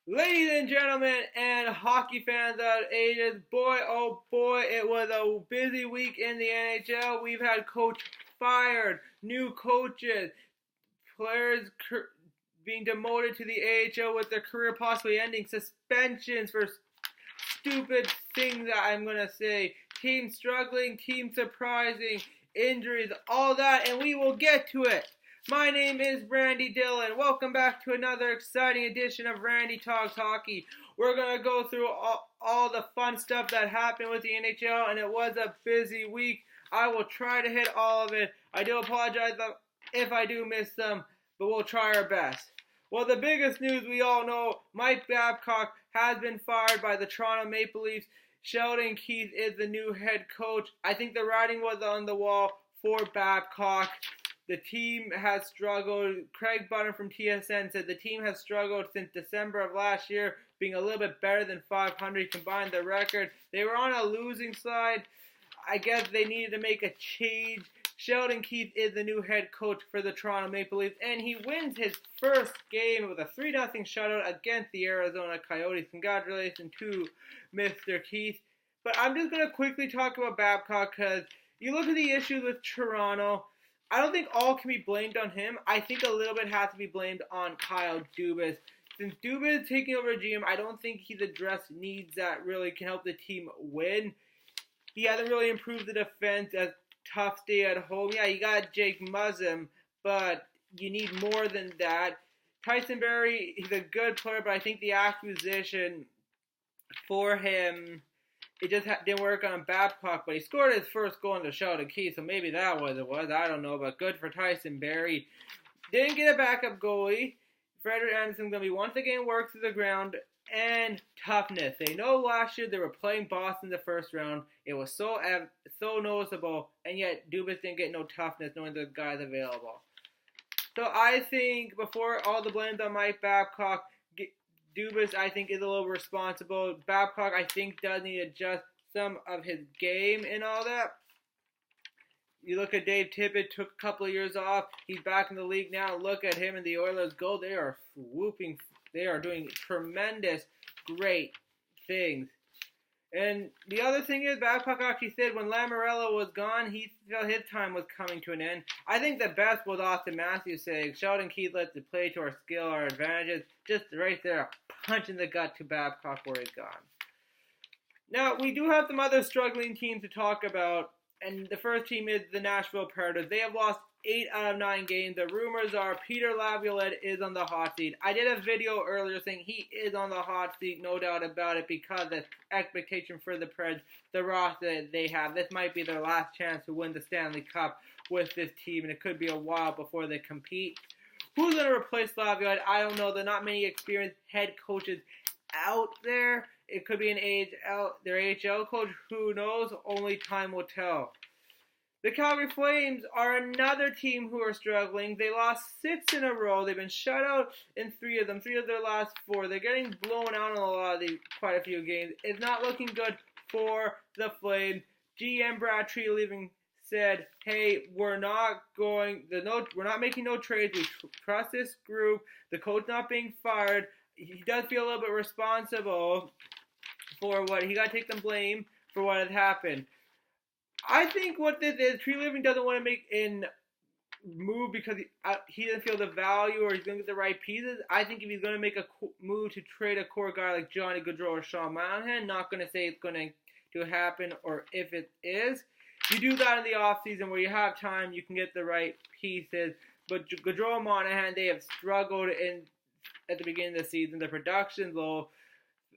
Ladies and gentlemen, and hockey fans out ages, boy, oh boy, it was a busy week in the NHL. We've had coach fired, new coaches, players being demoted to the AHL with their career possibly ending, suspensions for stupid things that I'm going to say, team struggling, team surprising, injuries, all that, and we will get to it. My name is Randy Dillon. Welcome back to another exciting edition of Randy Talks Hockey. We're going to go through all the fun stuff that happened with the NHL, and it was a busy week. I will try to hit all of it. I do apologize if I do miss some, but we'll try our best. Well, the biggest news we all know, Mike Babcock has been fired by the Toronto Maple Leafs. Sheldon Keefe is the new head coach. I think the writing was on the wall for Babcock. The team has struggled. Craig Bunner from TSN said the team has struggled since December of last year, being a little bit better than 500 combined the record. They were on a losing side. I guess they needed to make a change. Sheldon Keefe is the new head coach for the Toronto Maple Leafs, and he wins his first game with a 3-0 shutout against the Arizona Coyotes. Congratulations to Mr. Keefe. But I'm just going to quickly talk about Babcock because you look at the issues with Toronto. I don't think all can be blamed on him. I think a little bit has to be blamed on Kyle Dubas. Since Dubas is taking over GM, I don't think he's addressed needs that really can help the team win. He hasn't really improved the defense as tough stay at home. Yeah, you got Jake Muzzin, but you need more than that. Tyson Barrie, he's a good player, but I think the acquisition for him, it just didn't work on Babcock, but he scored his first goal in the Sheldon Keefe, so maybe that was it was. I don't know, but good for Tyson Barrie. Didn't get a backup goalie. Frederik Andersen's going to be once again worked through the ground. And toughness. They know last year they were playing Boston the first round. It was so noticeable, and yet Dubas didn't get no toughness knowing the guys available. So I think before all the blame's on Mike Babcock, Dubas I think is a little responsible. Babcock I think does need to adjust some of his game and all that. You look at Dave Tippett, took a couple of years off. He's back in the league now. Look at him and the Oilers go. They are whooping. They are doing tremendous, great things. And the other thing is, Babcock actually said when Lamoriello was gone, he felt his time was coming to an end. I think the best was Austin Matthews saying, Sheldon Keefe lets it play to our skill, our advantages. Just right there, a punch in the gut to Babcock where he's gone. Now, we do have some other struggling teams to talk about. And the first team is the Nashville Predators. They have lost 8 out of 9 games. The rumors are Peter Laviolette is on the hot seat. I did a video earlier saying he is on the hot seat, no doubt about it, because the expectation for the Preds, the roster that they have, this might be their last chance to win the Stanley Cup with this team, and it could be a while before they compete. Who's going to replace Laviolette? I don't know. There are not many experienced head coaches out there. It could be their AHL coach. Who knows? Only time will tell. The Calgary Flames are another team who are struggling. They lost 6 in a row. They've been shut out in 3 of them. 3 of their last 4. They're getting blown out in a lot of these, quite a few games. It's not looking good for the Flames. GM Brad Treliving said, "Hey, we're not making no trades. We trust this group. The coach not being fired. He does feel a little bit responsible for what he got to take the blame for what had happened." I think what this is, Treliving doesn't want to make a move because he doesn't feel the value or he's going to get the right pieces. I think if he's going to make a move to trade a core guy like Johnny Gaudreau or Sean Monahan, not going to say it's going to happen or if it is. You do that in the offseason where you have time, you can get the right pieces. But Gaudreau and Monahan, they have struggled at the beginning of the season. The production's low.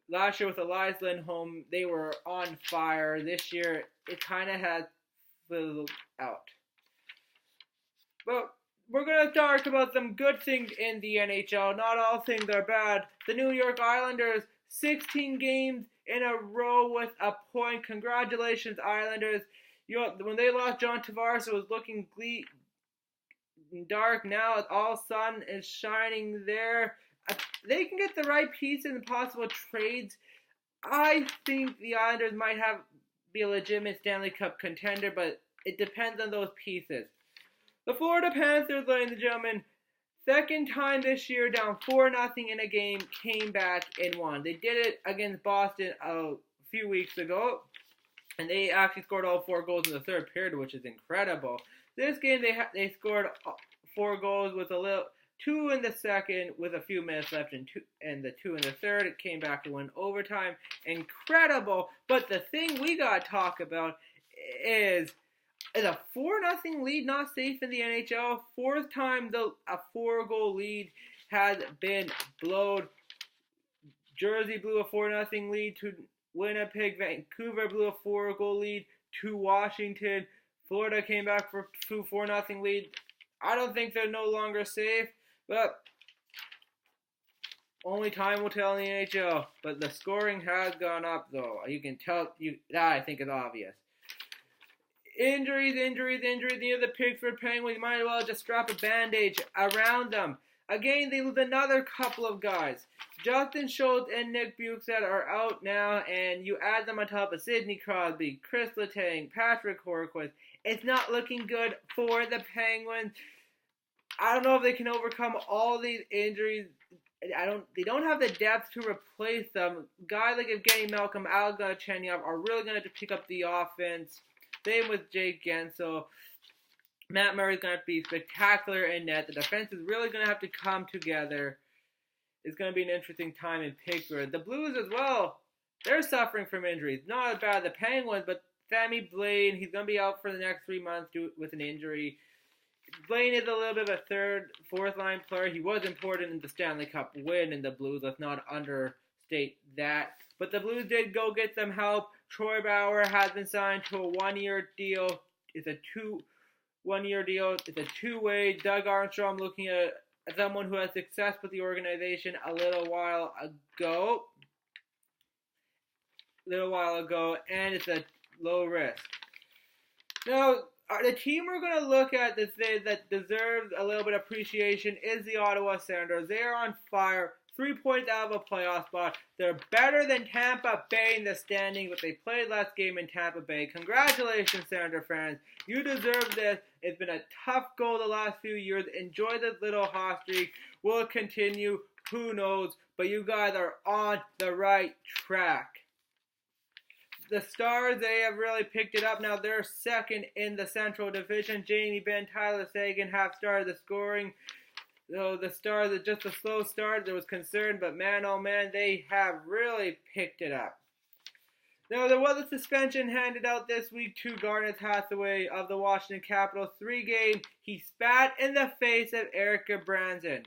Last year with Elias Lindholm, they were on fire. This year, it kind of has fizzled out. But we're going to talk about some good things in the NHL. Not all things are bad. The New York Islanders, 16 games in a row with a point. Congratulations, Islanders. When they lost John Tavares, it was looking dark. Now all sun is shining there. They can get the right pieces and possible trades. I think the Islanders might be a legitimate Stanley Cup contender, but it depends on those pieces. The Florida Panthers, ladies and gentlemen, Second time this year, down 4-0 in a game, came back and won. They did it against Boston a few weeks ago, and they actually scored all 4 goals in the third period, which is incredible. This game, they scored 4 goals with 2 in the second with a few minutes left, and the 2 in the third. It came back to win overtime. Incredible. But the thing we got to talk about is a 4-0 lead not safe in the NHL? Fourth time a 4-goal lead has been blown. Jersey blew a 4-0 lead to Winnipeg. Vancouver blew a 4-goal lead to Washington. Florida came back for 4-0 lead. I don't think they're no longer safe, but only time will tell in the NHL. But the scoring has gone up, though. You can tell that I think is obvious. Injuries near the Pittsburgh Penguins. You might as well just strap a bandage around them. Again, they lose another couple of guys. Justin Schultz and Nick Bukestad are out now, and you add them on top of Sidney Crosby, Chris Letang, Patrick Horquist. It's not looking good for the Penguins. I don't know if they can overcome all these injuries. They don't have the depth to replace them. Guys like Evgeny Malkin, Alexander Chenyov are really going to have to pick up the offense. Same with Jake Gensel. Matt Murray's going to be spectacular in net. The defense is really going to have to come together. It's going to be an interesting time in Pittsburgh. The Blues as well, they're suffering from injuries. Not as bad as the Penguins, but Sammy Blaine, he's going to be out for the next 3 months with an injury. Blaine is a little bit of a fourth line player. He was important in the Stanley Cup win in the Blues. Let's not understate that. But the Blues did go get some help. Troy Bauer has been signed to a 1-year deal. It's a 1-year deal. It's a 2-way. Doug Armstrong looking at someone who had success with the organization a little while ago, and it's a low risk. Now, the team we're going to look at that deserves a little bit of appreciation is the Ottawa Senators. They are on fire. 3 points out of a playoff spot. They're better than Tampa Bay in the standing, but they played last game in Tampa Bay. Congratulations, Senator fans. You deserve this. It's been a tough goal the last few years. Enjoy this little hot streak. Will it continue? Who knows? But you guys are on the right track. The Stars, they have really picked it up. Now they're second in the Central Division. Jamie Benn, Tyler Seguin have started the scoring. So the Stars, it's just a slow start. There was concern, but man, oh man, they have really picked it up. Now, there was a suspension handed out this week to Garnet Hathaway of the Washington Capitals. 3 games. He spat in the face of Erica Branson.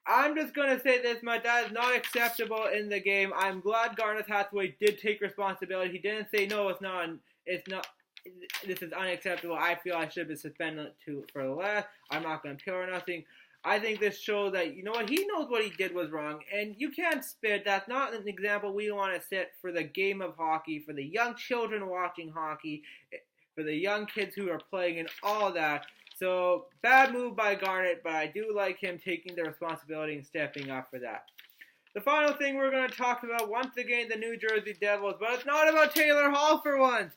I'm just going to say this much. That is not acceptable in the game. I'm glad Garnet Hathaway did take responsibility. He didn't say, no, it's not. This is unacceptable. I feel I should be suspended for the last. I'm not going to appeal or nothing. I think this shows that, you know what, he knows what he did was wrong. And you can't spit. That's not an example we want to set for the game of hockey, for the young children watching hockey, for the young kids who are playing and all that. So, bad move by Garnet, but I do like him taking the responsibility and stepping up for that. The final thing we're going to talk about, once again, the New Jersey Devils. But it's not about Taylor Hall for once.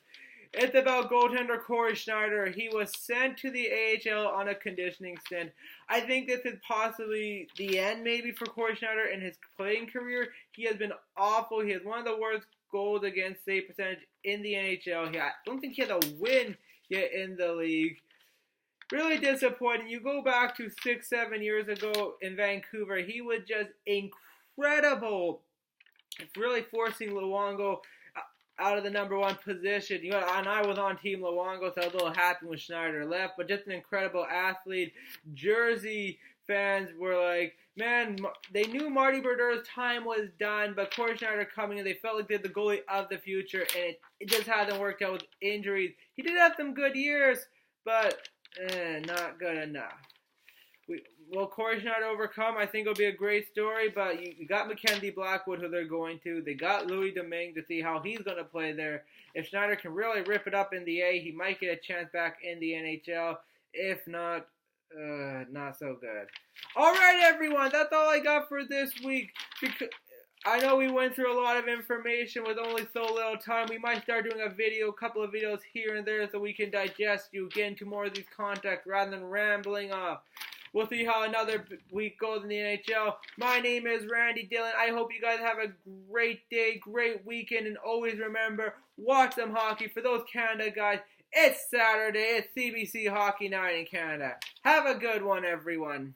It's about goaltender Corey Schneider. He was sent to the AHL on a conditioning stint. I think this is possibly the end maybe for Corey Schneider in his playing career. He has been awful. He has one of the worst goals against save percentage in the NHL. I don't think he has a win yet in the league. Really disappointing. You go back to 6-7 years ago in Vancouver. He was just incredible. It's really forcing Luongo out of the number 1 position. And I was on Team Luongo, so I was a little happy when Schneider left. But just an incredible athlete. Jersey fans were like, man, they knew Marty Berdeur's time was done, but Corey Schneider coming in, they felt like they're the goalie of the future, and it just hasn't worked out with injuries. He did have some good years, but not good enough. Will Corey Schneider overcome? I think it'll be a great story, but you got Mackenzie Blackwood, who they're going to. They got Louis Domingue to see how he's going to play there. If Schneider can really rip it up in the A, he might get a chance back in the NHL. If not, not so good. All right, everyone, that's all I got for this week. I know we went through a lot of information with only so little time. We might start doing a couple of videos here and there so we can digest you, get into more of these contacts rather than rambling off. We'll see how another week goes in the NHL. My name is Randy Dillon. I hope you guys have a great day, great weekend, and always remember, watch some hockey. For those Canada guys, it's Saturday. It's CBC Hockey Night in Canada. Have a good one, everyone.